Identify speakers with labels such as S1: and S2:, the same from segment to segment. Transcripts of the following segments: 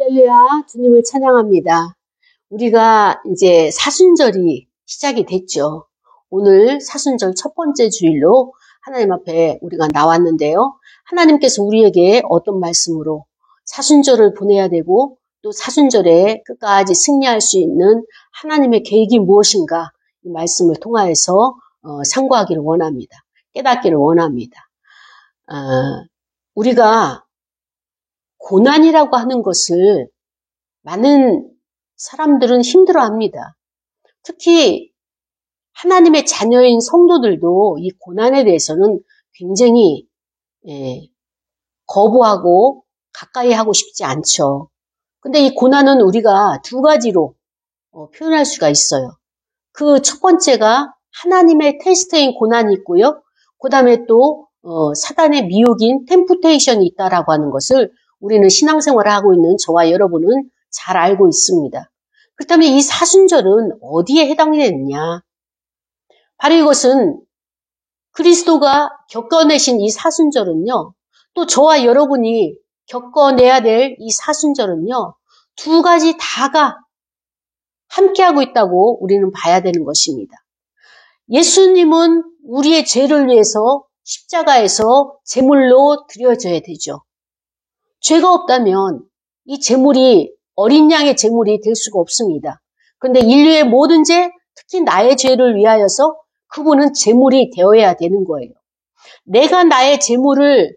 S1: 할렐루야, 주님을 찬양합니다. 우리가 이제 사순절이 시작이 됐죠. 오늘 사순절 첫 번째 주일로 하나님 앞에 우리가 나왔는데요. 하나님께서 우리에게 어떤 말씀으로 사순절을 보내야 되고 또 사순절에 끝까지 승리할 수 있는 하나님의 계획이 무엇인가 이 말씀을 통하여서 상고하기를 원합니다. 깨닫기를 원합니다. 우리가 고난이라고 하는 것을 많은 사람들은 힘들어합니다. 특히 하나님의 자녀인 성도들도 이 고난에 대해서는 굉장히 거부하고 가까이 하고 싶지 않죠. 근데 이 고난은 우리가 두 가지로 표현할 수가 있어요. 그 첫 번째가 하나님의 테스트인 고난이 있고요. 그 다음에 또 사단의 미혹인 템프테이션이 있다라고 하는 것을 우리는 신앙생활을 하고 있는 저와 여러분은 잘 알고 있습니다. 그렇다면 이 사순절은 어디에 해당이 되느냐? 바로 이것은 그리스도가 겪어내신 이 사순절은요. 또 저와 여러분이 겪어내야 될 이 사순절은요. 두 가지 다가 함께하고 있다고 우리는 봐야 되는 것입니다. 예수님은 우리의 죄를 위해서 십자가에서 제물로 드려져야 되죠. 죄가 없다면 이 제물이 어린 양의 제물이 될 수가 없습니다. 그런데 인류의 모든 죄, 특히 나의 죄를 위하여서 그분은 제물이 되어야 되는 거예요. 내가 나의 제물을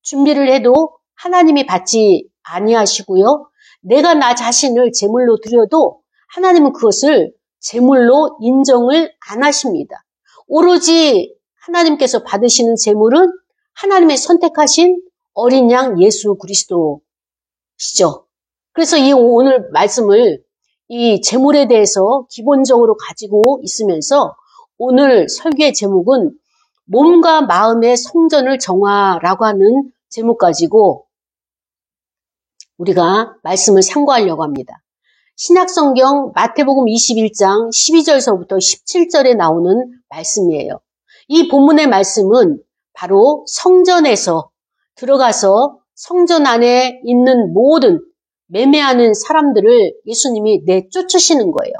S1: 준비를 해도 하나님이 받지 아니하시고요. 내가 나 자신을 제물로 드려도 하나님은 그것을 제물로 인정을 안 하십니다. 오로지 하나님께서 받으시는 제물은 하나님의 선택하신 어린 양 예수 그리스도시죠. 그래서 이 오늘 말씀을 이 제물에 대해서 기본적으로 가지고 있으면서 오늘 설교의 제목은 몸과 마음의 성전을 정화라고 하는 제목 가지고 우리가 말씀을 상고하려고 합니다. 신약성경 마태복음 21장 12절서부터 17절에 나오는 말씀이에요. 이 본문의 말씀은 바로 성전에서 들어가서 성전 안에 있는 모든 매매하는 사람들을 예수님이 내쫓으시는 거예요.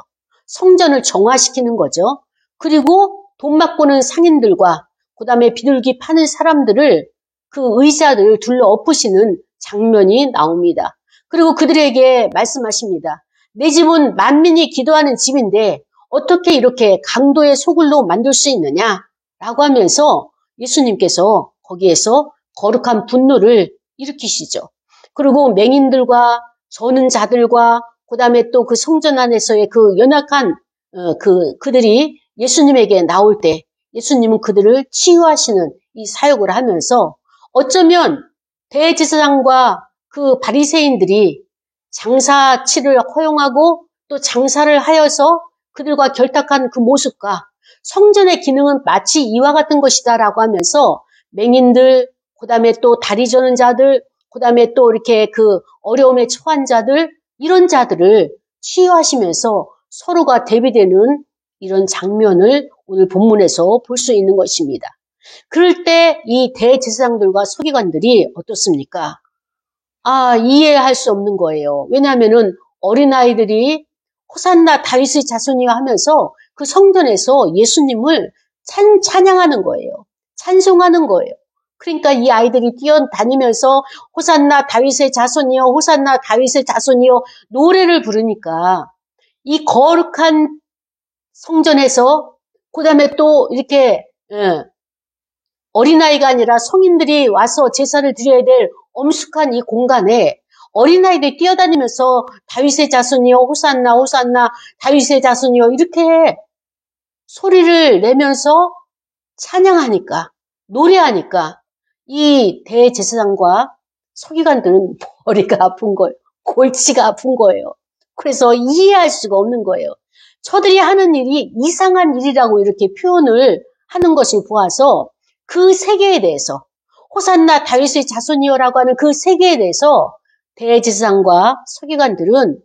S1: 성전을 정화시키는 거죠. 그리고 돈 맛보는 상인들과 그 다음에 비둘기 파는 사람들을 그 의자들 둘러 엎으시는 장면이 나옵니다. 그리고 그들에게 말씀하십니다. 내 집은 만민이 기도하는 집인데 어떻게 이렇게 강도의 소굴로 만들 수 있느냐? 라고 하면서 예수님께서 거기에서 거룩한 분노를 일으키시죠. 그리고 맹인들과 저는 자들과 그 다음에 또 그 성전 안에서의 그 연약한 그들이 예수님에게 나올 때 예수님은 그들을 치유하시는 이 사역을 하면서 어쩌면 대제사장과 그 바리새인들이 장사치를 허용하고 또 장사를 하여서 그들과 결탁한 그 모습과 성전의 기능은 마치 이와 같은 것이다라고 하면서 맹인들, 그 다음에 또 다리 저는 자들, 그 다음에 또 이렇게 그 어려움에 처한 자들, 이런 자들을 치유하시면서 서로가 대비되는 이런 장면을 오늘 본문에서 볼 수 있는 것입니다. 그럴 때 이 대제사장들과 서기관들이 어떻습니까? 이해할 수 없는 거예요. 왜냐하면은 어린아이들이 호산나 다윗의 자손이여 하면서 그 성전에서 예수님을 찬양하는 거예요. 찬송하는 거예요. 그러니까 이 아이들이 뛰어다니면서 호산나 다윗의 자손이여 호산나 다윗의 자손이여 노래를 부르니까 이 거룩한 성전에서 그 다음에 또 이렇게 어린아이가 아니라 성인들이 와서 제사를 드려야 될 엄숙한 이 공간에 어린아이들이 뛰어다니면서 다윗의 자손이여 호산나 호산나 다윗의 자손이여 이렇게 소리를 내면서 찬양하니까 노래하니까 이 대제사장과 서기관들은 머리가 아픈 거예요. 골치가 아픈 거예요. 그래서 이해할 수가 없는 거예요. 저들이 하는 일이 이상한 일이라고 이렇게 표현을 하는 것을 보아서 그 세계에 대해서 호산나 다윗의 자손이여라고 하는 그 세계에 대해서 대제사장과 서기관들은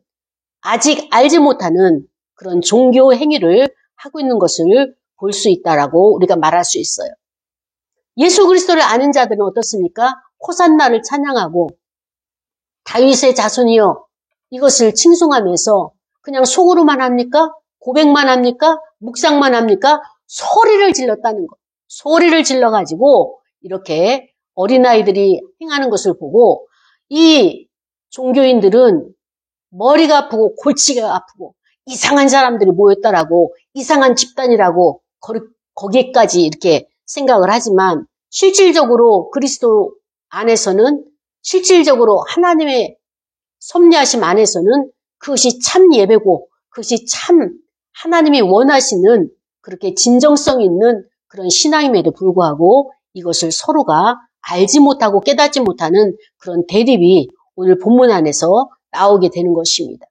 S1: 아직 알지 못하는 그런 종교 행위를 하고 있는 것을 볼 수 있다라고 우리가 말할 수 있어요. 예수 그리스도를 아는 자들은 어떻습니까? 호산나를 찬양하고 다윗의 자손이여 이것을 칭송하면서 그냥 속으로만 합니까? 고백만 합니까? 묵상만 합니까? 소리를 질렀다는 것. 소리를 질러가지고 이렇게 어린아이들이 행하는 것을 보고 이 종교인들은 머리가 아프고 골치가 아프고 이상한 사람들이 모였다라고 이상한 집단이라고 거기까지 이렇게 생각을 하지만 실질적으로 그리스도 안에서는 실질적으로 하나님의 섭리하심 안에서는 그것이 참 예배고 그것이 참 하나님이 원하시는 그렇게 진정성 있는 그런 신앙임에도 불구하고 이것을 서로가 알지 못하고 깨닫지 못하는 그런 대립이 오늘 본문 안에서 나오게 되는 것입니다.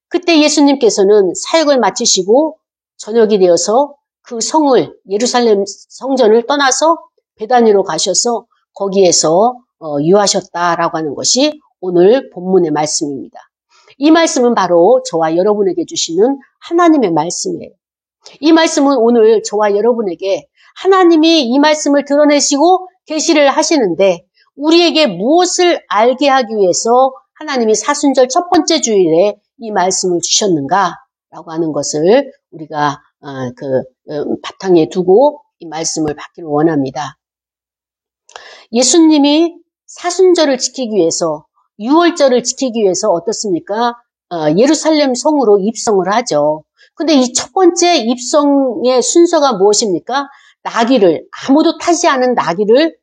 S1: 그때 예수님께서는 사역을 마치시고 저녁이 되어서 그 성을 예루살렘 성전을 떠나서 베다니로 가셔서 거기에서 유하셨다라고 하는 것이 오늘 본문의 말씀입니다. 이 말씀은 바로 저와 여러분에게 주시는 하나님의 말씀이에요. 이 말씀은 오늘 저와 여러분에게 하나님이 이 말씀을 드러내시고 계시를 하시는데 우리에게 무엇을 알게 하기 위해서 하나님이 사순절 첫 번째 주일에 이 말씀을 주셨는가라고 하는 것을 우리가 바탕에 두고 이 말씀을 받기를 원합니다. 예수님이 사순절을 지키기 위해서 유월절을 지키기 위해서 어떻습니까? 예루살렘 성으로 입성을 하죠. 근데 이 첫 번째 입성의 순서가 무엇입니까? 나귀를 아무도 타지 않은 나귀를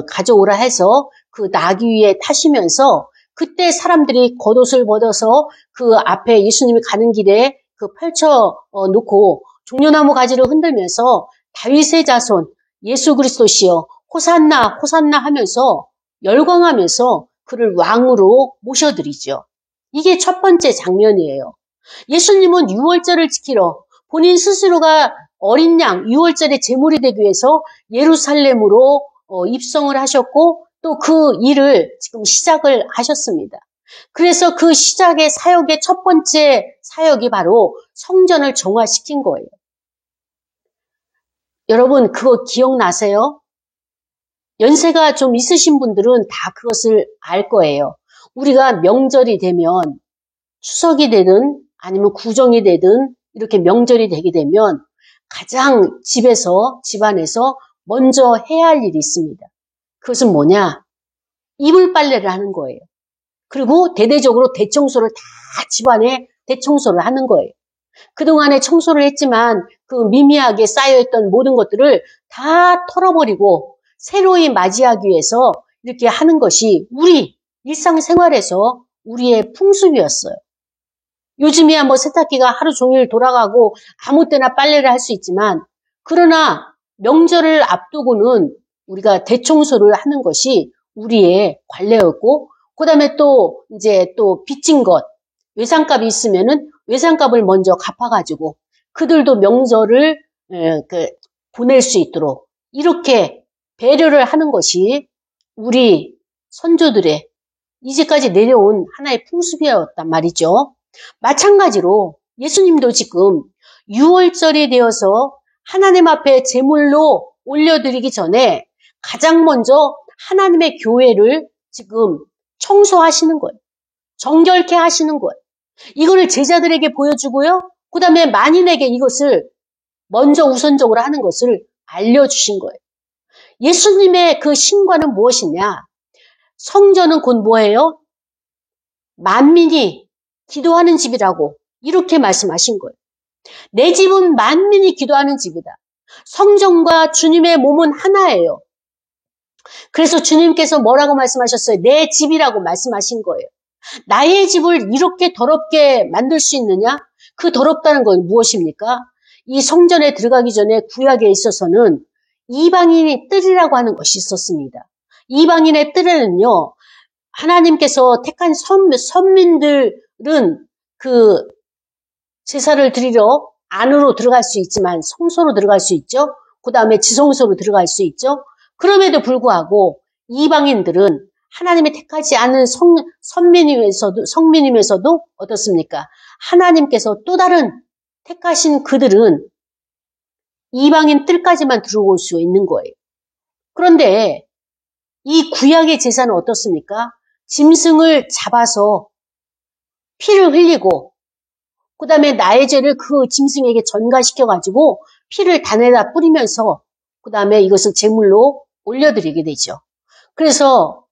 S1: 가져오라 해서 그 나귀 위에 타시면서 그때 사람들이 겉옷을 벗어서 그 앞에 예수님이 가는 길에 그 펼쳐 놓고 종려나무 가지를 흔들면서 다윗의 자손 예수 그리스도시여 호산나 호산나 하면서 열광하면서 그를 왕으로 모셔드리죠. 이게 첫 번째 장면이에요. 예수님은 유월절을 지키러 본인 스스로가 어린 양 유월절의 제물이 되기 위해서 예루살렘으로 입성을 하셨고 또 그 일을 지금 시작을 하셨습니다. 그래서 그 시작의 사역의 첫 번째 사역이 바로 성전을 정화시킨 거예요. 여러분 그거 기억나세요? 연세가 좀 있으신 분들은 다 그것을 알 거예요. 우리가 명절이 되면 추석이 되든 아니면 구정이 되든 이렇게 명절이 되게 되면 가장 집안에서 먼저 해야 할 일이 있습니다. 그것은 뭐냐? 이불 빨래를 하는 거예요. 그리고 대대적으로 대청소를 다 집안에 대청소를 하는 거예요. 그동안에 청소를 했지만 그 미미하게 쌓여있던 모든 것들을 다 털어버리고 새로이 맞이하기 위해서 이렇게 하는 것이 우리 일상생활에서 우리의 풍습이었어요. 요즘이야 뭐 세탁기가 하루 종일 돌아가고 아무 때나 빨래를 할 수 있지만 그러나 명절을 앞두고는 우리가 대청소를 하는 것이 우리의 관례였고 그다음에 또 이제 또 빚진 것 외상값이 있으면은 외상값을 먼저 갚아가지고 그들도 명절을 보낼 수 있도록 이렇게 배려를 하는 것이 우리 선조들의 이제까지 내려온 하나의 풍습이었단 말이죠. 마찬가지로 예수님도 지금 유월절이 되어서 하나님 앞에 제물로 올려드리기 전에 가장 먼저 하나님의 교회를 지금 청소하시는 거예요. 정결케 하시는 거예요. 이거를 제자들에게 보여주고요. 그 다음에 만인에게 이것을 먼저 우선적으로 하는 것을 알려주신 거예요. 예수님의 그 신과는 무엇이냐? 성전은 곧 뭐예요? 만민이 기도하는 집이라고 이렇게 말씀하신 거예요. 내 집은 만민이 기도하는 집이다. 성전과 주님의 몸은 하나예요. 그래서 주님께서 뭐라고 말씀하셨어요? 내 집이라고 말씀하신 거예요. 나의 집을 이렇게 더럽게 만들 수 있느냐? 그 더럽다는 건 무엇입니까? 이 성전에 들어가기 전에 구약에 있어서는 이방인의 뜰이라고 하는 것이 있었습니다. 이방인의 뜰에는요, 하나님께서 택한 선민들은 그 제사를 드리러 안으로 들어갈 수 있지만 성소로 들어갈 수 있죠. 그 다음에 지성소로 들어갈 수 있죠. 그럼에도 불구하고 이방인들은 하나님이 택하지 않은 성민임에서도 어떻습니까? 하나님께서 또 다른 택하신 그들은 이방인 뜰까지만 들어올 수 있는 거예요. 그런데 이 구약의 제사는 어떻습니까? 짐승을 잡아서 피를 흘리고 그 다음에 나의 죄를 그 짐승에게 전가시켜가지고 피를 단에다 뿌리면서 그 다음에 이것을 제물로 올려드리게 되죠. 그래서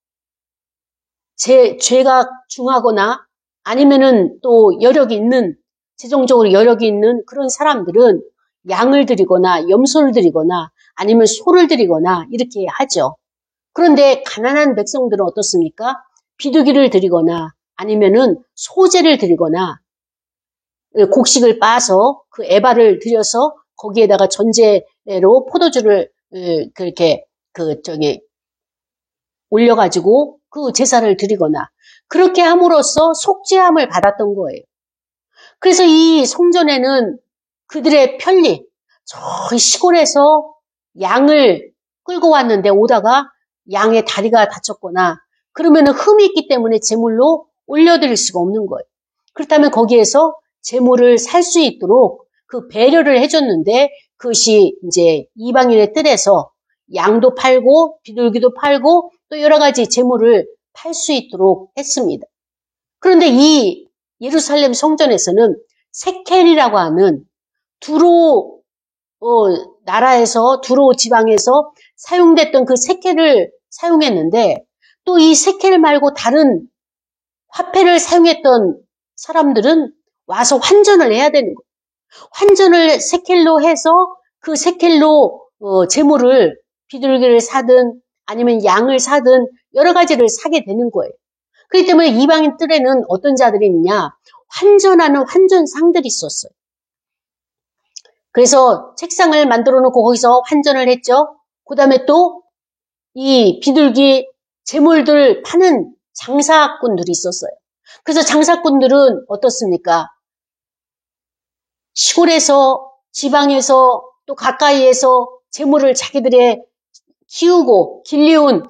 S1: 죄가 중하거나 아니면은 또 여력이 있는, 재정적으로 여력이 있는 그런 사람들은 양을 드리거나 염소를 드리거나 아니면 소를 드리거나 이렇게 하죠. 그런데 가난한 백성들은 어떻습니까? 비둘기를 드리거나 아니면은 소제를 드리거나 곡식을 빻아서 그 에바를 들여서 거기에다가 전제로 포도주를 그렇게 올려가지고 그 제사를 드리거나 그렇게 함으로써 속죄함을 받았던 거예요. 그래서 이 성전에는 그들의 편리, 저 시골에서 양을 끌고 왔는데 오다가 양의 다리가 다쳤거나 그러면 흠이 있기 때문에 제물로 올려드릴 수가 없는 거예요. 그렇다면 거기에서 제물을 살 수 있도록 그 배려를 해줬는데 그것이 이제 이방인의 뜰에서 양도 팔고 비둘기도 팔고 또 여러 가지 제물을 팔 수 있도록 했습니다. 그런데 이 예루살렘 성전에서는 세켈이라고 하는 두로 나라에서 두로 지방에서 사용됐던 그 세켈을 사용했는데 또 이 세켈 말고 다른 화폐를 사용했던 사람들은 와서 환전을 해야 되는 거예요. 환전을 세켈로 해서 그 세켈로 제물을 비둘기를 사든 아니면 양을 사든 여러 가지를 사게 되는 거예요. 그렇기 때문에 이방인 뜰에는 어떤 자들이 있냐? 환전하는 환전상들이 있었어요. 그래서 책상을 만들어 놓고 거기서 환전을 했죠. 그 다음에 또 이 비둘기 제물들 파는 장사꾼들이 있었어요. 그래서 장사꾼들은 어떻습니까? 시골에서 지방에서 또 가까이에서 제물을 자기들의 키우고 길리운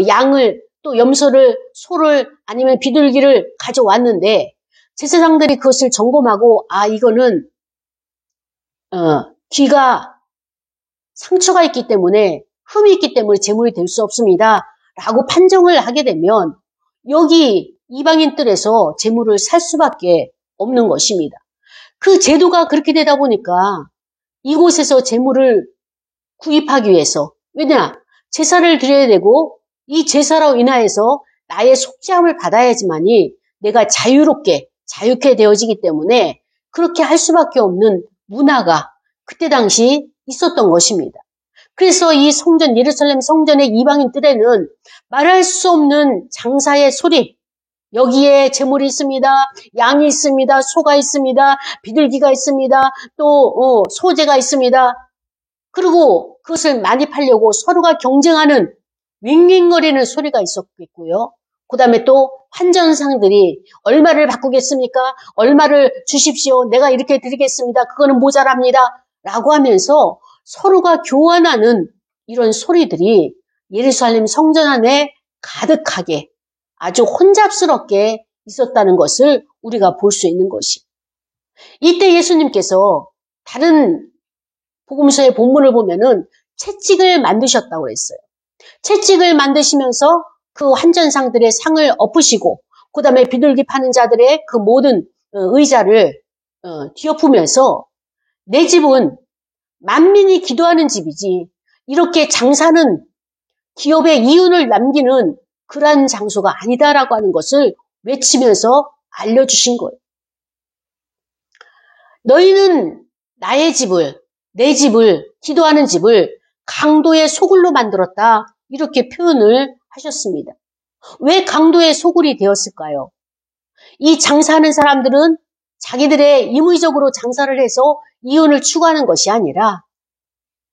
S1: 양을 또 염소를 소를 아니면 비둘기를 가져왔는데 제사장들이 그것을 점검하고 이거는 귀가 상처가 있기 때문에 흠이 있기 때문에 제물이 될 수 없습니다. 라고 판정을 하게 되면 여기 이방인 뜰에서 제물을 살 수밖에 없는 것입니다. 그 제도가 그렇게 되다 보니까 이곳에서 제물을 구입하기 위해서 왜냐? 제사를 드려야 되고 이 제사로 인하여서 나의 속죄함을 받아야지만이 내가 자유롭게 되어지기 때문에 그렇게 할 수밖에 없는 문화가 그때 당시 있었던 것입니다. 그래서 이 성전, 예루살렘 성전의 이방인 뜰에는 말할 수 없는 장사의 소리, 여기에 제물이 있습니다. 양이 있습니다. 소가 있습니다. 비둘기가 있습니다. 또 소재가 있습니다. 그리고 그것을 많이 팔려고 서로가 경쟁하는 윙윙거리는 소리가 있었겠고요. 그 다음에 또 환전상들이 얼마를 바꾸겠습니까? 얼마를 주십시오. 내가 이렇게 드리겠습니다. 그거는 모자랍니다. 라고 하면서 서로가 교환하는 이런 소리들이 예루살렘 성전 안에 가득하게 아주 혼잡스럽게 있었다는 것을 우리가 볼 수 있는 것이. 이때 예수님께서 다른 복음서의 본문을 보면은 채찍을 만드셨다고 했어요. 채찍을 만드시면서 그 환전상들의 상을 엎으시고 그 다음에 비둘기 파는 자들의 그 모든 의자를 뒤엎으면서 내 집은 만민이 기도하는 집이지 이렇게 장사는 기업의 이윤을 남기는 그러한 장소가 아니다라고 하는 것을 외치면서 알려주신 거예요. 너희는 나의 집을, 내 집을, 기도하는 집을 강도의 소굴로 만들었다. 이렇게 표현을 하셨습니다. 왜 강도의 소굴이 되었을까요? 이 장사하는 사람들은 자기들의 임의적으로 장사를 해서 이윤을 추구하는 것이 아니라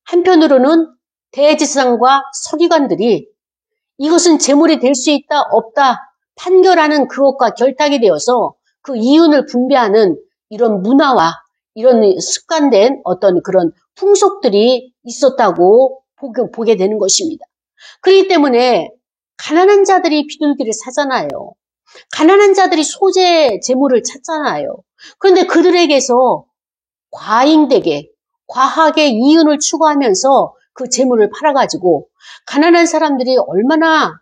S1: 한편으로는 대제사장과 서기관들이 이것은 재물이 될 수 있다 없다 판결하는 그것과 결탁이 되어서 그 이윤을 분배하는 이런 문화와 이런 습관된 어떤 그런 풍속들이 있었다고 보게 되는 것입니다. 그렇기 때문에 가난한 자들이 비둘기를 사잖아요. 가난한 자들이 소재 재물을 찾잖아요. 그런데 그들에게서 과하게 이윤을 추구하면서 그 재물을 팔아가지고 가난한 사람들이 얼마나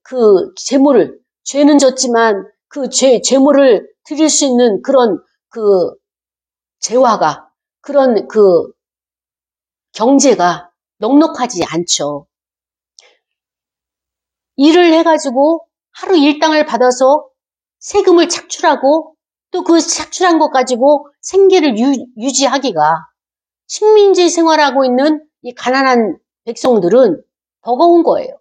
S1: 그 재물을 죄는 졌지만 그 제물을 드릴 수 있는 그런 그 재화가, 그런 그 경제가 넉넉하지 않죠. 일을 해가지고 하루 일당을 받아서 세금을 착출하고 또 그 착출한 것 가지고 생계를 유지하기가 식민지 생활하고 있는 이 가난한 백성들은 버거운 거예요.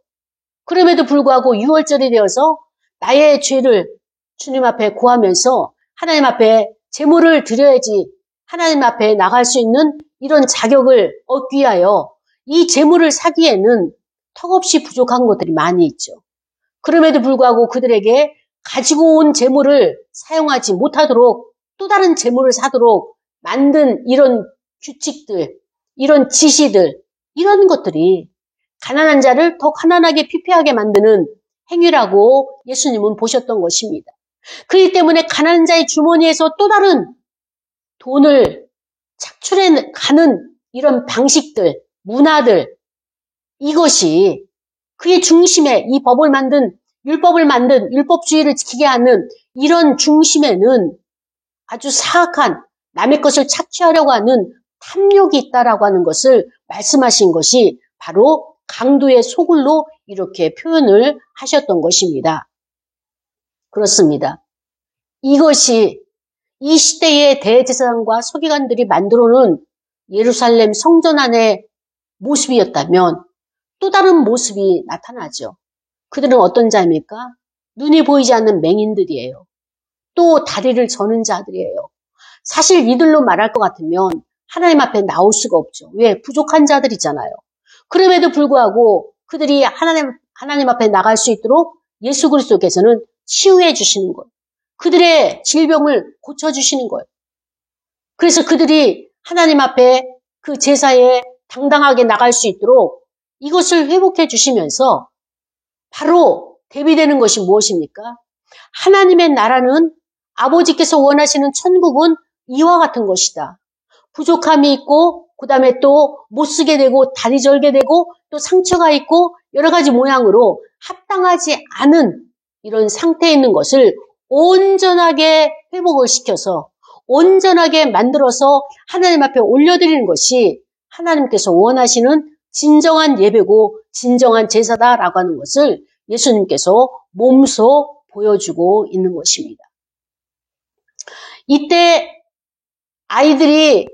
S1: 그럼에도 불구하고 6월절이 되어서 나의 죄를 주님 앞에 구하면서 하나님 앞에 제물을 드려야지 하나님 앞에 나갈 수 있는 이런 자격을 얻기 위하여 이 제물을 사기에는 턱없이 부족한 것들이 많이 있죠. 그럼에도 불구하고 그들에게 가지고 온 제물을 사용하지 못하도록 또 다른 제물을 사도록 만든 이런 규칙들, 이런 지시들, 이런 것들이 가난한 자를 더 가난하게 피폐하게 만드는 행위라고 예수님은 보셨던 것입니다. 그렇기 때문에 가난한 자의 주머니에서 또 다른 돈을 착출해 가는 이런 방식들, 문화들, 이것이 그의 중심에 이 법을 만든, 율법을 만든, 율법주의를 지키게 하는 이런 중심에는 아주 사악한 남의 것을 착취하려고 하는 탐욕이 있다라고 하는 것을 말씀하신 것이 바로 강도의 소굴로 이렇게 표현을 하셨던 것입니다. 그렇습니다. 이것이 이 시대의 대제사장과 서기관들이 만들어놓은 예루살렘 성전 안의 모습이었다면 또 다른 모습이 나타나죠. 그들은 어떤 자입니까? 눈이 보이지 않는 맹인들이에요. 또 다리를 저는 자들이에요. 사실 이들로 말할 것 같으면 하나님 앞에 나올 수가 없죠. 왜? 부족한 자들이잖아요. 그럼에도 불구하고 그들이 하나님 앞에 나갈 수 있도록 예수 그리스도께서는 치유해 주시는 거예요. 그들의 질병을 고쳐주시는 거예요. 그래서 그들이 하나님 앞에 그 제사에 당당하게 나갈 수 있도록 이것을 회복해 주시면서 바로 대비되는 것이 무엇입니까? 하나님의 나라는 아버지께서 원하시는 천국은 이와 같은 것이다. 부족함이 있고 그 다음에 또 못쓰게 되고 다리 절게 되고 또 상처가 있고 여러 가지 모양으로 합당하지 않은 이런 상태에 있는 것을 온전하게 회복을 시켜서 온전하게 만들어서 하나님 앞에 올려드리는 것이 하나님께서 원하시는 진정한 예배고 진정한 제사다라고 하는 것을 예수님께서 몸소 보여주고 있는 것입니다. 이때 아이들이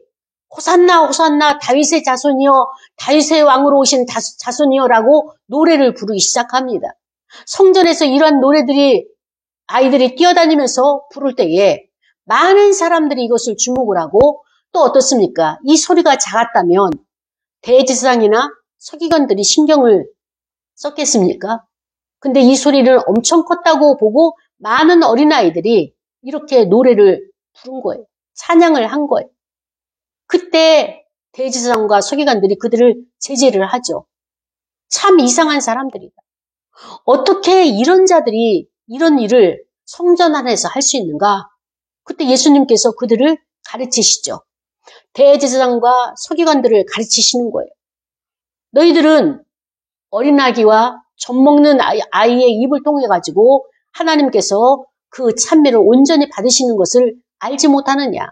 S1: 호산나 호산나 다윗의 자손이여 다윗의 왕으로 오신 자손이여라고 노래를 부르기 시작합니다. 성전에서 이러한 노래들이 아이들이 뛰어다니면서 부를 때에 많은 사람들이 이것을 주목을 하고 또 어떻습니까? 이 소리가 작았다면 대제사장이나 서기관들이 신경을 썼겠습니까? 근데 이 소리를 엄청 컸다고 보고 많은 어린아이들이 이렇게 노래를 부른 거예요. 찬양을 한 거예요. 그때 대제사장과 서기관들이 그들을 제지를 하죠. 참 이상한 사람들이다. 어떻게 이런 자들이 이런 일을 성전 안에서 할 수 있는가? 그때 예수님께서 그들을 가르치시죠. 대제사장과 서기관들을 가르치시는 거예요. 너희들은 어린아기와 젖 먹는 아이의 입을 통해 가지고 하나님께서 그 찬미를 온전히 받으시는 것을 알지 못하느냐.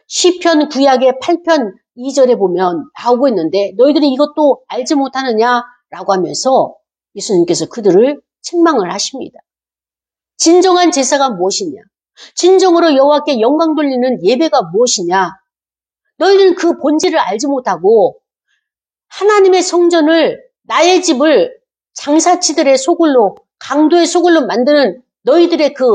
S1: 시편 구약의 8편 2절에 보면 나오고 있는데 너희들은 이것도 알지 못하느냐라고 하면서 예수님께서 그들을 책망을 하십니다. 진정한 제사가 무엇이냐? 진정으로 여호와께 영광 돌리는 예배가 무엇이냐? 너희들은 그 본질을 알지 못하고 하나님의 성전을 나의 집을 장사치들의 소굴로 강도의 소굴로 만드는 너희들의 그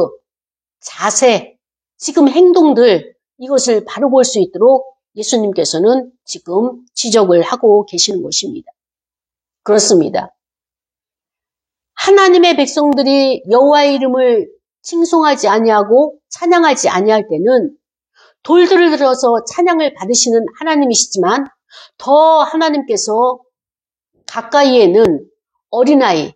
S1: 자세, 지금 행동들 이것을 바로 볼 수 있도록 예수님께서는 지금 지적을 하고 계시는 것입니다. 그렇습니다. 하나님의 백성들이 여호와의 이름을 칭송하지 아니하고 찬양하지 아니할 때는 돌들을 들어서 찬양을 받으시는 하나님이시지만 더 하나님께서 가까이에는 어린아이,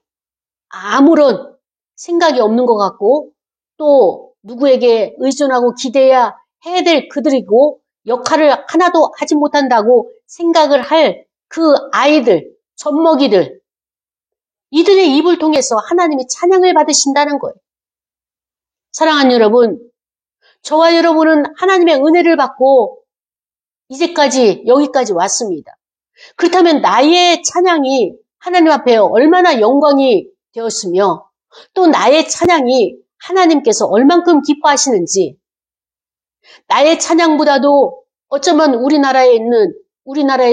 S1: 아무런 생각이 없는 것 같고 또 누구에게 의존하고 기대야 해야 될 그들이고 역할을 하나도 하지 못한다고 생각을 할 그 아이들, 젖먹이들, 이들의 입을 통해서 하나님이 찬양을 받으신다는 거예요. 사랑하는 여러분, 저와 여러분은 하나님의 은혜를 받고 이제까지 여기까지 왔습니다. 그렇다면 나의 찬양이 하나님 앞에 얼마나 영광이 되었으며 또 나의 찬양이 하나님께서 얼만큼 기뻐하시는지, 나의 찬양보다도 어쩌면 우리나라에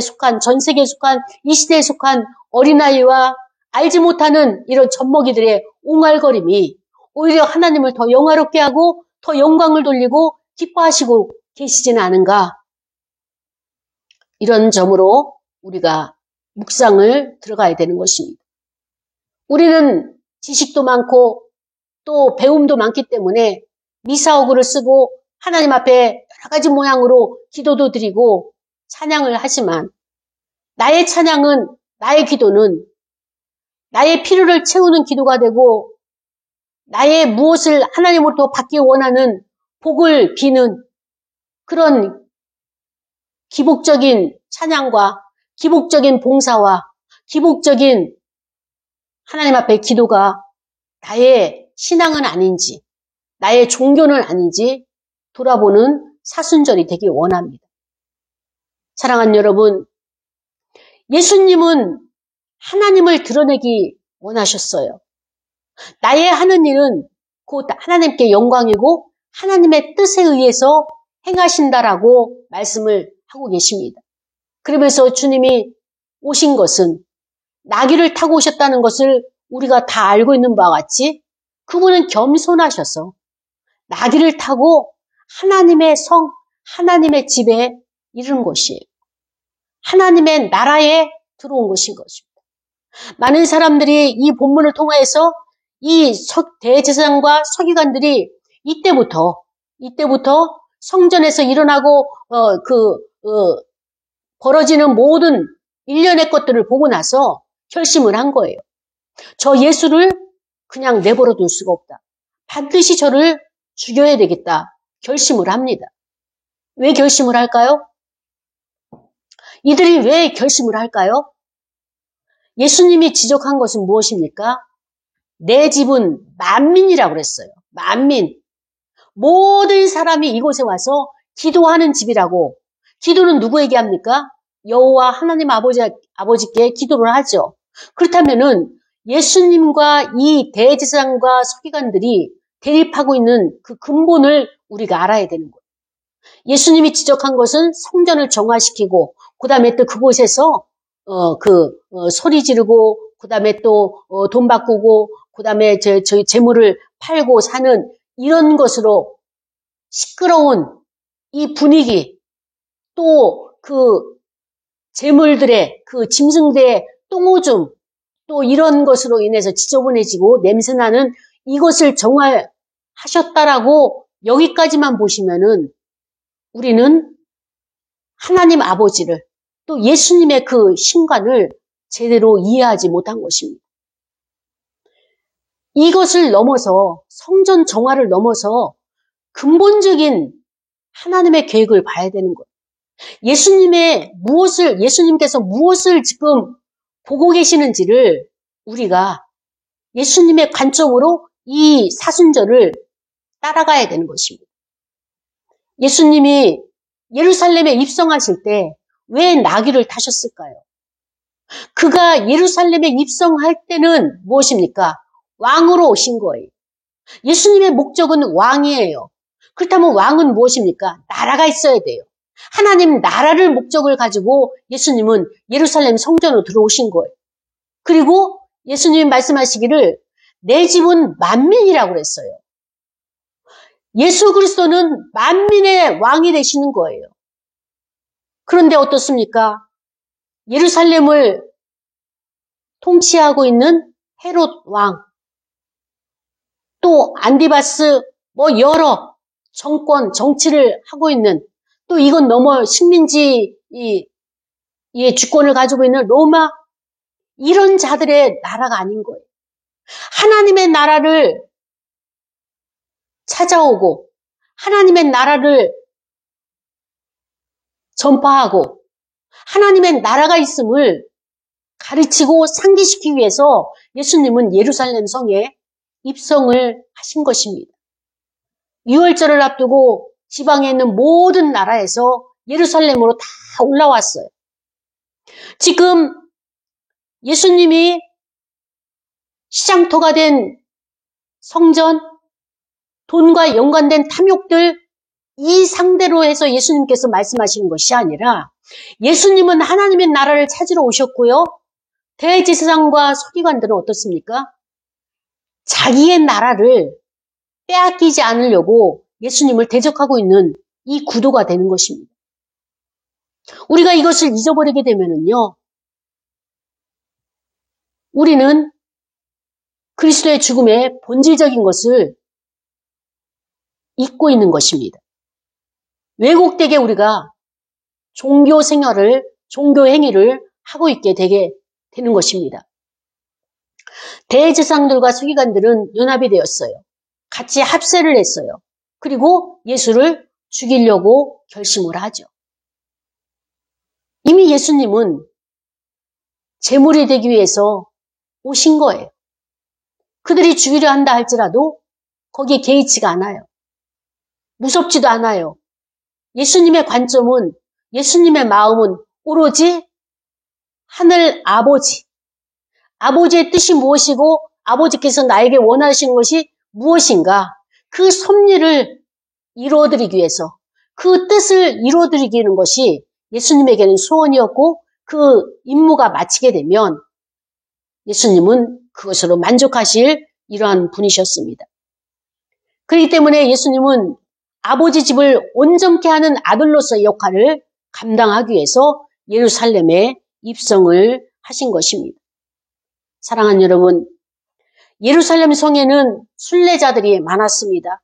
S1: 속한, 전 세계에 속한, 이 시대에 속한 어린아이와 알지 못하는 이런 젖먹이들의 옹알거림이 오히려 하나님을 더 영화롭게 하고 더 영광을 돌리고 기뻐하시고 계시지는 않은가. 이런 점으로 우리가 묵상을 들어가야 되는 것입니다. 우리는 지식도 많고 또 배움도 많기 때문에 미사오구를 쓰고 하나님 앞에 여러 가지 모양으로 기도도 드리고 찬양을 하지만 나의 찬양은, 나의 기도는 나의 필요를 채우는 기도가 되고 나의 무엇을 하나님으로부터 받기 원하는 복을 비는 그런 기복적인 찬양과 기복적인 봉사와 기복적인 하나님 앞에 기도가 나의 신앙은 아닌지, 나의 종교는 아닌지 돌아보는 사순절이 되기 원합니다. 사랑하는 여러분, 예수님은 하나님을 드러내기 원하셨어요. 나의 하는 일은 곧 하나님께 영광이고 하나님의 뜻에 의해서 행하신다라고 말씀을 하고 계십니다. 그러면서 주님이 오신 것은 나귀를 타고 오셨다는 것을 우리가 다 알고 있는 바와 같이 그분은 겸손하셔서 나귀를 타고 하나님의 성, 하나님의 집에 이른 것이에요. 하나님의 나라에 들어온 것인 것입니다. 많은 사람들이 이 본문을 통해서 이 대제사장과 서기관들이 이때부터 성전에서 일어나고 벌어지는 모든 일련의 것들을 보고 나서 결심을 한 거예요. 저 예수를 그냥 내버려 둘 수가 없다. 반드시 저를 죽여야 되겠다. 결심을 합니다. 왜 결심을 할까요? 이들이 왜 결심을 할까요? 예수님이 지적한 것은 무엇입니까? 내 집은 만민이라고 그랬어요. 만민. 모든 사람이 이곳에 와서 기도하는 집이라고. 기도는 누구에게 합니까? 여호와 하나님 아버지께 기도를 하죠. 그렇다면은 예수님과 이 대제사장과 서기관들이 대립하고 있는 그 근본을 우리가 알아야 되는 거예요. 예수님이 지적한 것은 성전을 정화시키고 그다음에 또 그곳에서 소리 지르고 그다음에 또 돈 바꾸고 그다음에 저희 재물을 팔고 사는 이런 것으로 시끄러운 이 분위기, 또 그 재물들의 그 짐승들의 똥오줌, 또 이런 것으로 인해서 지저분해지고 냄새나는 이것을 정화하셨다라고 여기까지만 보시면은 우리는 하나님 아버지를 또 예수님의 그 신관을 제대로 이해하지 못한 것입니다. 이것을 넘어서 성전 정화를 넘어서 근본적인 하나님의 계획을 봐야 되는 거예요. 예수님께서 무엇을 지금 보고 계시는지를 우리가 예수님의 관점으로 이 사순절을 따라가야 되는 것입니다. 예수님이 예루살렘에 입성하실 때 왜 나귀를 타셨을까요? 그가 예루살렘에 입성할 때는 무엇입니까? 왕으로 오신 거예요. 예수님의 목적은 왕이에요. 그렇다면 왕은 무엇입니까? 나라가 있어야 돼요. 하나님 나라를 목적을 가지고 예수님은 예루살렘 성전으로 들어오신 거예요. 그리고 예수님이 말씀하시기를 내 집은 만민이라고 그랬어요. 예수 그리스도는 만민의 왕이 되시는 거예요. 그런데 어떻습니까? 예루살렘을 통치하고 있는 헤롯 왕, 또 안디바스, 여러 정치를 하고 있는, 또 이건 넘어 식민지의 주권을 가지고 있는 로마, 이런 자들의 나라가 아닌 거예요. 하나님의 나라를 찾아오고 하나님의 나라를 전파하고 하나님의 나라가 있음을 가르치고 상기시키기 위해서 예수님은 예루살렘 성에 입성을 하신 것입니다. 유월절을 앞두고 지방에 있는 모든 나라에서 예루살렘으로 다 올라왔어요. 지금 예수님이 시장터가 된 성전, 돈과 연관된 탐욕들, 이 상대로 해서 예수님께서 말씀하시는 것이 아니라 예수님은 하나님의 나라를 찾으러 오셨고요. 대제사장과 서기관들은 어떻습니까? 자기의 나라를 빼앗기지 않으려고 예수님을 대적하고 있는 이 구도가 되는 것입니다. 우리가 이것을 잊어버리게 되면은요, 우리는 그리스도의 죽음의 본질적인 것을 잊고 있는 것입니다. 왜곡되게 우리가 종교 생활을, 종교 행위를 하고 있게 되게 되는 것입니다. 대제사장들과 서기관들은 연합이 되었어요. 같이 합세를 했어요. 그리고 예수를 죽이려고 결심을 하죠. 이미 예수님은 제물이 되기 위해서 오신 거예요. 그들이 죽이려 한다 할지라도 거기에 개의치가 않아요. 무섭지도 않아요. 예수님의 관점은, 예수님의 마음은 오로지 하늘 아버지, 아버지의 뜻이 무엇이고 아버지께서 나에게 원하시는 것이 무엇인가, 그 섭리를 이루어드리기 위해서, 그 뜻을 이루어드리는 것이 예수님에게는 소원이었고, 그 임무가 마치게 되면 예수님은 그것으로 만족하실 이러한 분이셨습니다. 그렇기 때문에 예수님은 아버지 집을 온전케 하는 아들로서의 역할을 감당하기 위해서 예루살렘에 입성을 하신 것입니다. 사랑하는 여러분, 예루살렘 성에는 순례자들이 많았습니다.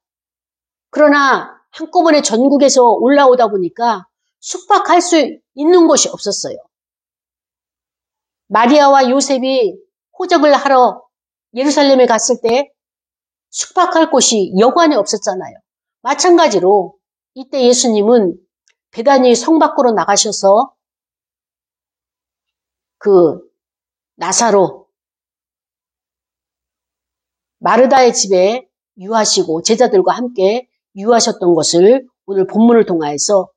S1: 그러나 한꺼번에 전국에서 올라오다 보니까 숙박할 수 있는 곳이 없었어요. 마리아와 요셉이 호적을 하러 예루살렘에 갔을 때 숙박할 곳이 여관에 없었잖아요. 마찬가지로 이때 예수님은 베다니 성 밖으로 나가셔서 그 나사로 마르다의 집에 유하시고 제자들과 함께 유하셨던 것을 오늘 본문을 통하여서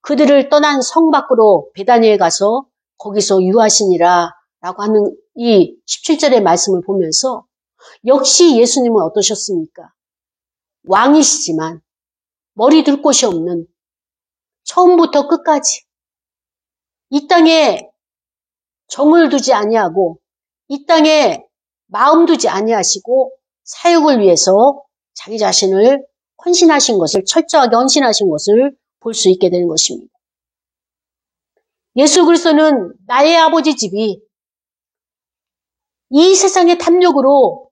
S1: 그들을 떠난 성 밖으로 베다니에 가서 거기서 유하시니라 라고 하는 이 17절의 말씀을 보면서 역시 예수님은 어떠셨습니까? 왕이시지만 머리 둘 곳이 없는, 처음부터 끝까지 이 땅에 정을 두지 아니하고 이 땅에 마음 두지 아니하시고 사역을 위해서 자기 자신을 헌신하신 것을, 철저하게 헌신하신 것을 볼 수 있게 되는 것입니다. 예수 그리스도는 나의 아버지 집이 이 세상의 탐욕으로,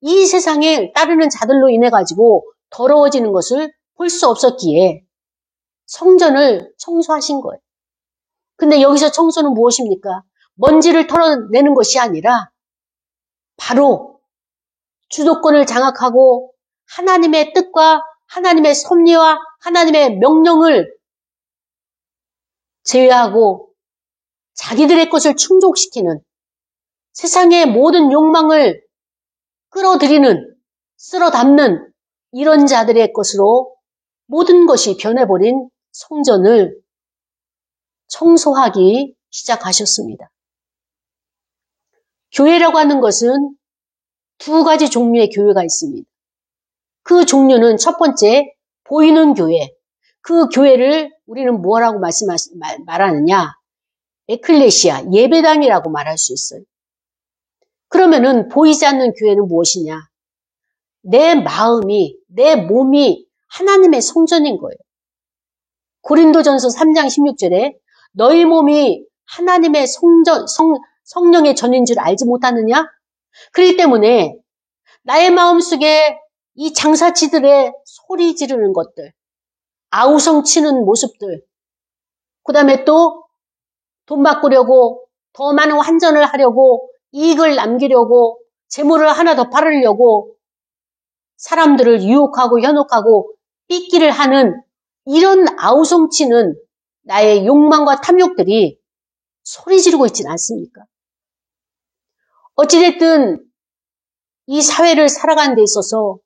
S1: 이 세상에 따르는 자들로 인해 가지고 더러워지는 것을 볼 수 없었기에 성전을 청소하신 거예요. 근데 여기서 청소는 무엇입니까? 먼지를 털어내는 것이 아니라 바로 주도권을 장악하고 하나님의 뜻과 하나님의 섭리와 하나님의 명령을 제외하고 자기들의 것을 충족시키는, 세상의 모든 욕망을 끌어들이는, 쓸어 담는 이런 자들의 것으로 모든 것이 변해버린 성전을 청소하기 시작하셨습니다. 교회라고 하는 것은 두 가지 종류의 교회가 있습니다. 그 종류는 첫 번째, 보이는 교회. 그 교회를 우리는 뭐라고 말하느냐? 에클레시아, 예배당이라고 말할 수 있어요. 그러면은 보이지 않는 교회는 무엇이냐? 내 마음이, 내 몸이 하나님의 성전인 거예요. 고린도전서 3장 16절에 너희 몸이 하나님의 성령의 전인 줄 알지 못하느냐? 그렇기 때문에 나의 마음속에 이 장사치들의 소리 지르는 것들, 아우성 치는 모습들, 그 다음에 또 돈 바꾸려고, 더 많은 환전을 하려고, 이익을 남기려고, 재물을 하나 더 팔으려고 사람들을 유혹하고 현혹하고 삐끼를 하는 이런 아우성치는 나의 욕망과 탐욕들이 소리 지르고 있지는 않습니까? 어찌됐든 이 사회를 살아가는 데 있어서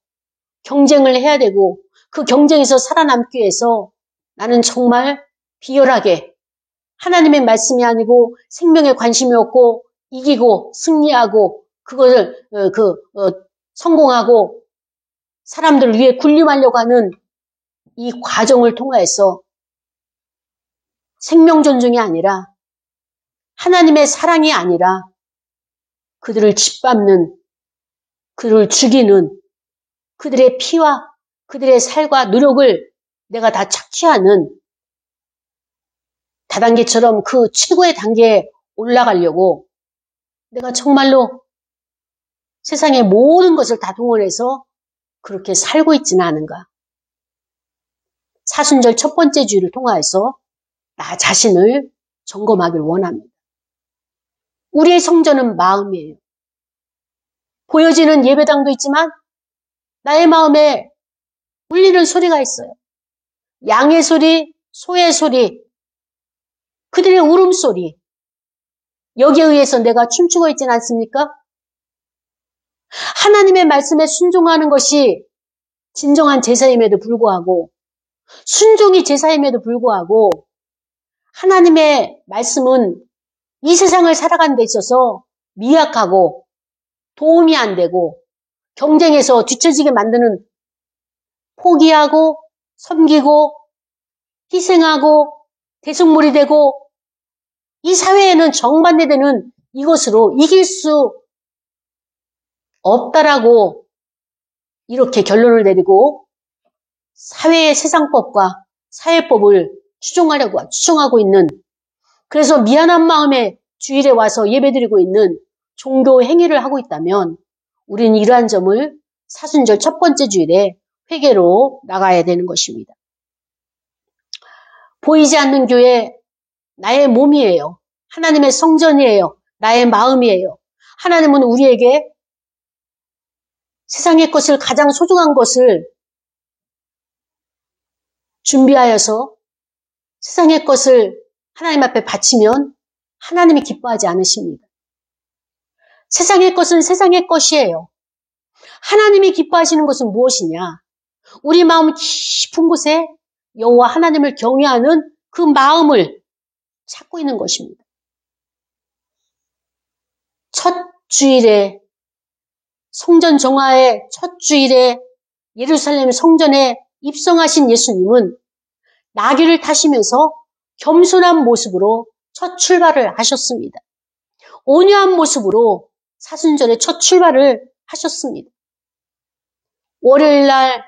S1: 경쟁을 해야 되고 그 경쟁에서 살아남기 위해서 나는 정말 비열하게 하나님의 말씀이 아니고 생명에 관심이 없고 이기고 승리하고 그것을 성공하고 사람들을 위해 군림하려고 하는 이 과정을 통해서 생명 존중이 아니라 하나님의 사랑이 아니라 그들을 짓밟는, 그들을 죽이는 그들의 피와 그들의 살과 노력을 내가 다 착취하는 다단계처럼 그 최고의 단계에 올라가려고 내가 정말로 세상의 모든 것을 다 동원해서 그렇게 살고 있지는 않은가. 사순절 첫 번째 주일을 통하여서 나 자신을 점검하길 원합니다. 우리의 성전은 마음이에요. 보여지는 예배당도 있지만 나의 마음에 울리는 소리가 있어요. 양의 소리, 소의 소리, 그들의 울음소리. 여기에 의해서 내가 춤추고 있지는 않습니까? 하나님의 말씀에 순종하는 것이 진정한 제사임에도 불구하고 순종이 제사임에도 불구하고 하나님의 말씀은 이 세상을 살아가는 데 있어서 미약하고 도움이 안 되고 경쟁에서 뒤처지게 만드는 포기하고 섬기고 희생하고 대속물이 되고 이 사회에는 정반대되는 이것으로 이길 수 없다라고 이렇게 결론을 내리고 사회의 세상법과 사회법을 추종하고 있는, 그래서 미안한 마음에 주일에 와서 예배드리고 있는 종교 행위를 하고 있다면 우리는 이러한 점을 사순절 첫 번째 주일에 회개로 나가야 되는 것입니다. 보이지 않는 교회, 나의 몸이에요. 하나님의 성전이에요. 나의 마음이에요. 하나님은 우리에게 세상의 것을, 가장 소중한 것을 준비하여서 세상의 것을 하나님 앞에 바치면 하나님이 기뻐하지 않으십니다. 세상의 것은 세상의 것이에요. 하나님이 기뻐하시는 것은 무엇이냐? 우리 마음 깊은 곳에 여호와 하나님을 경외하는 그 마음을 찾고 있는 것입니다. 첫 주일에, 성전 정화의 첫 주일에 예루살렘 성전에 입성하신 예수님은 나귀를 타시면서 겸손한 모습으로 첫 출발을 하셨습니다. 온유한 모습으로 사순절의 첫 출발을 하셨습니다. 월요일날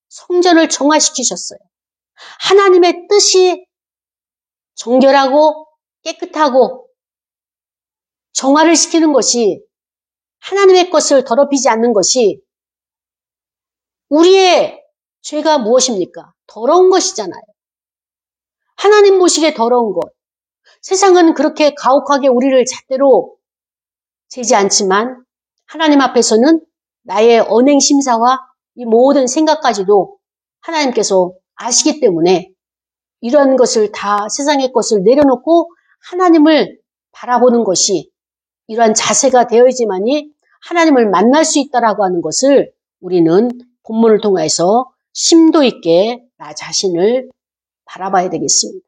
S1: 성전을 정화시키셨어요. 하나님의 뜻이 정결하고 깨끗하고 정화를 시키는 것이, 하나님의 것을 더럽히지 않는 것이 우리의 죄가 무엇입니까? 더러운 것이잖아요. 하나님 보시기에 더러운 것. 세상은 그렇게 가혹하게 우리를 잣대로 재지 않지만 하나님 앞에서는 나의 언행심사와 이 모든 생각까지도 하나님께서 아시기 때문에 이런 것을 다, 세상의 것을 내려놓고 하나님을 바라보는 것이, 이러한 자세가 되어야지만이 하나님을 만날 수 있다라고 하는 것을 우리는 본문을 통해서 심도 있게 나 자신을 바라봐야 되겠습니다.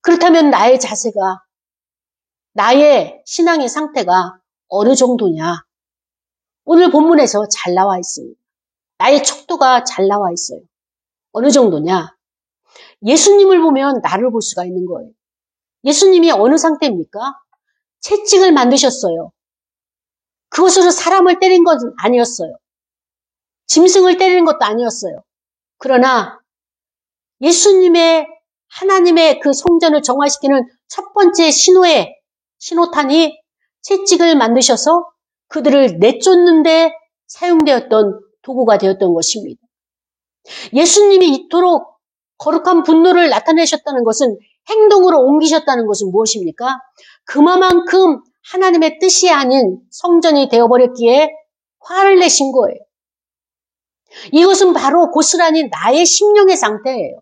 S1: 그렇다면 나의 자세가, 나의 신앙의 상태가 어느 정도냐? 오늘 본문에서 잘 나와 있습니다. 나의 척도가 잘 나와 있어요. 어느 정도냐? 예수님을 보면 나를 볼 수가 있는 거예요. 예수님이 어느 상태입니까? 채찍을 만드셨어요. 그것으로 사람을 때린 것은 아니었어요. 짐승을 때리는 것도 아니었어요. 그러나 예수님의, 하나님의 그 성전을 정화시키는 첫 번째 신호탄이 채찍을 만드셔서 그들을 내쫓는데 사용되었던 도구가 되었던 것입니다. 예수님이 이토록 거룩한 분노를 나타내셨다는 것은, 행동으로 옮기셨다는 것은 무엇입니까? 그만큼 하나님의 뜻이 아닌 성전이 되어버렸기에 화를 내신 거예요. 이것은 바로 고스란히 나의 심령의 상태예요.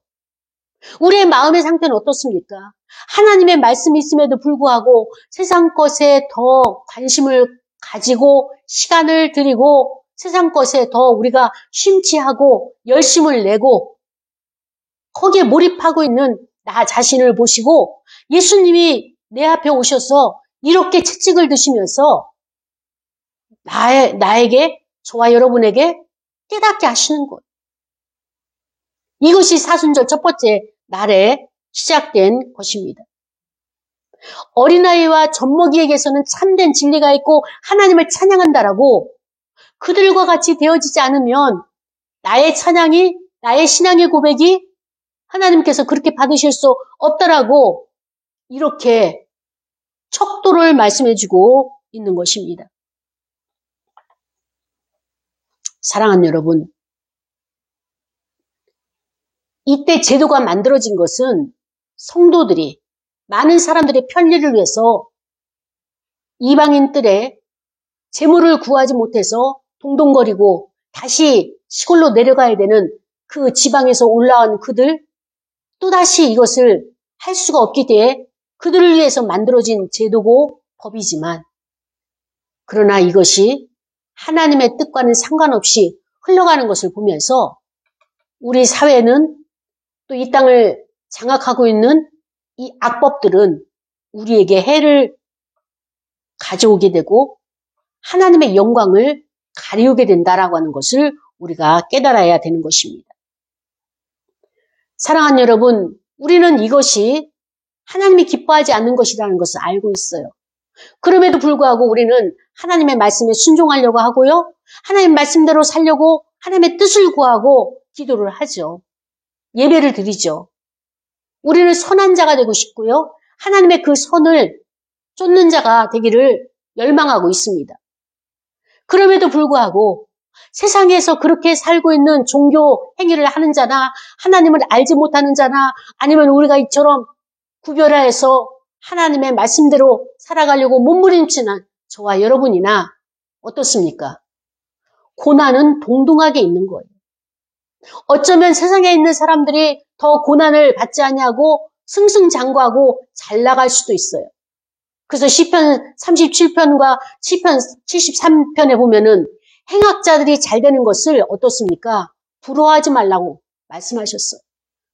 S1: 우리의 마음의 상태는 어떻습니까? 하나님의 말씀이 있음에도 불구하고 세상 것에 더 관심을 가지고 시간을 들이고 세상 것에 더 우리가 심취하고 열심을 내고 거기에 몰입하고 있는 나 자신을 보시고 예수님이 내 앞에 오셔서 이렇게 채찍을 드시면서 나에게, 저와 여러분에게 깨닫게 하시는 것. 이것이 사순절 첫 번째 날에 시작된 것입니다. 어린아이와 젖먹이에게서는 참된 진리가 있고 하나님을 찬양한다라고 그들과 같이 되어지지 않으면 나의 찬양이, 나의 신앙의 고백이 하나님께서 그렇게 받으실 수 없다라고 이렇게 척도를 말씀해주고 있는 것입니다. 사랑하는 여러분, 이때 제도가 만들어진 것은 성도들이 많은 사람들의 편리를 위해서 이방인 뜰에 재물을 구하지 못해서 동동거리고 다시 시골로 내려가야 되는 그 지방에서 올라온 그들, 또다시 이것을 할 수가 없기 때문에 그들을 위해서 만들어진 제도고 법이지만, 그러나 이것이 하나님의 뜻과는 상관없이 흘러가는 것을 보면서 우리 사회는 또 이 땅을 장악하고 있는 이 악법들은 우리에게 해를 가져오게 되고 하나님의 영광을 가리우게 된다라고 하는 것을 우리가 깨달아야 되는 것입니다. 사랑하는 여러분, 우리는 이것이 하나님이 기뻐하지 않는 것이라는 것을 알고 있어요. 그럼에도 불구하고 우리는 하나님의 말씀에 순종하려고 하고요. 하나님 말씀대로 살려고 하나님의 뜻을 구하고 기도를 하죠. 예배를 드리죠. 우리는 선한 자가 되고 싶고요. 하나님의 그 선을 쫓는 자가 되기를 열망하고 있습니다. 그럼에도 불구하고 세상에서 그렇게 살고 있는 종교 행위를 하는 자나 하나님을 알지 못하는 자나 아니면 우리가 이처럼 구별하여서 하나님의 말씀대로 살아가려고 몸부림치는 저와 여러분이나 어떻습니까? 고난은 동등하게 있는 거예요. 어쩌면 세상에 있는 사람들이 더 고난을 받지 않냐고 승승장구하고 잘 나갈 수도 있어요. 그래서 시편 37편과 시편 73편에 보면은 행악자들이 잘 되는 것을 어떻습니까? 부러워하지 말라고 말씀하셨어요.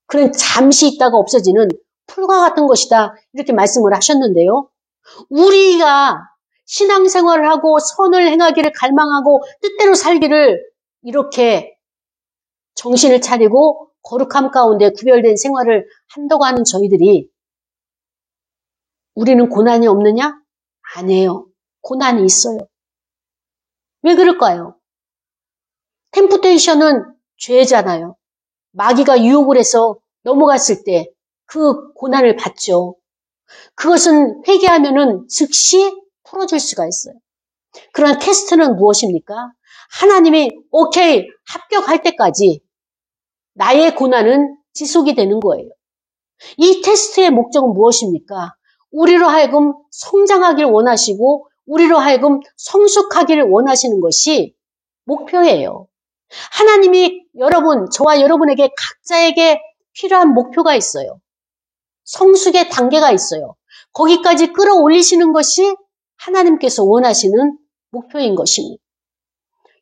S1: 그는 잠시 있다가 없어지는 풀과 같은 것이다. 이렇게 말씀을 하셨는데요. 우리가 신앙생활을 하고 선을 행하기를 갈망하고 뜻대로 살기를 이렇게 정신을 차리고 거룩함 가운데 구별된 생활을 한다고 하는 저희들이 우리는 고난이 없느냐? 아니에요. 고난이 있어요. 왜 그럴까요? 템프테이션은 죄잖아요. 마귀가 유혹을 해서 넘어갔을 때 그 고난을 받죠. 그것은 회개하면은 즉시 풀어질 수가 있어요. 그러나 테스트는 무엇입니까? 하나님이 오케이 합격할 때까지 나의 고난은 지속이 되는 거예요. 이 테스트의 목적은 무엇입니까? 우리로 하여금 성장하길 원하시고 우리로 하여금 성숙하기를 원하시는 것이 목표예요. 하나님이 여러분, 저와 여러분에게 각자에게 필요한 목표가 있어요. 성숙의 단계가 있어요. 거기까지 끌어올리시는 것이 하나님께서 원하시는 목표인 것입니다.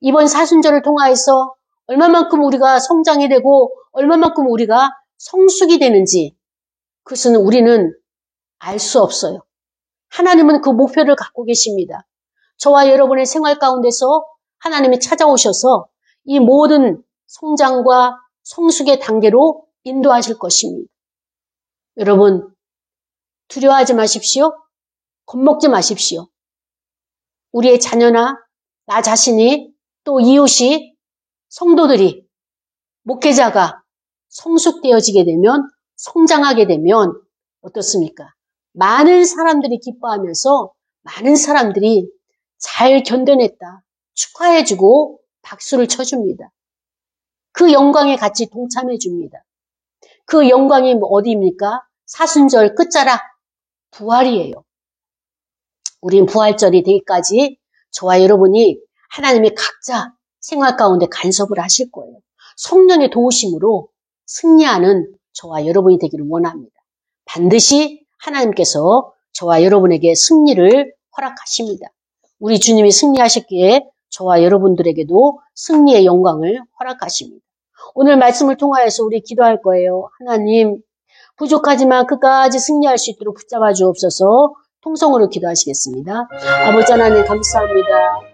S1: 이번 사순절을 통하여서 얼마만큼 우리가 성장이 되고 얼마만큼 우리가 성숙이 되는지 그것은 우리는 알 수 없어요. 하나님은 그 목표를 갖고 계십니다. 저와 여러분의 생활 가운데서 하나님이 찾아오셔서 이 모든 성장과 성숙의 단계로 인도하실 것입니다. 여러분, 두려워하지 마십시오. 겁먹지 마십시오. 우리의 자녀나 나 자신이 또 이웃이 성도들이 목회자가 성숙되어지게 되면 성장하게 되면 어떻습니까? 많은 사람들이 기뻐하면서 많은 사람들이 잘 견뎌냈다. 축하해주고 박수를 쳐줍니다. 그 영광에 같이 동참해줍니다. 그 영광이 어디입니까? 사순절 끝자락 부활이에요. 우린 부활절이 되기까지 저와 여러분이 하나님의 각자 생활 가운데 간섭을 하실 거예요. 성령의 도우심으로 승리하는 저와 여러분이 되기를 원합니다. 반드시 하나님께서 저와 여러분에게 승리를 허락하십니다. 우리 주님이 승리하셨기에 저와 여러분들에게도 승리의 영광을 허락하십니다. 오늘 말씀을 통하여서 우리 기도할 거예요. 하나님, 부족하지만 끝까지 승리할 수 있도록 붙잡아 주옵소서. 통성으로 기도하시겠습니다. 아버지 하나님 감사합니다.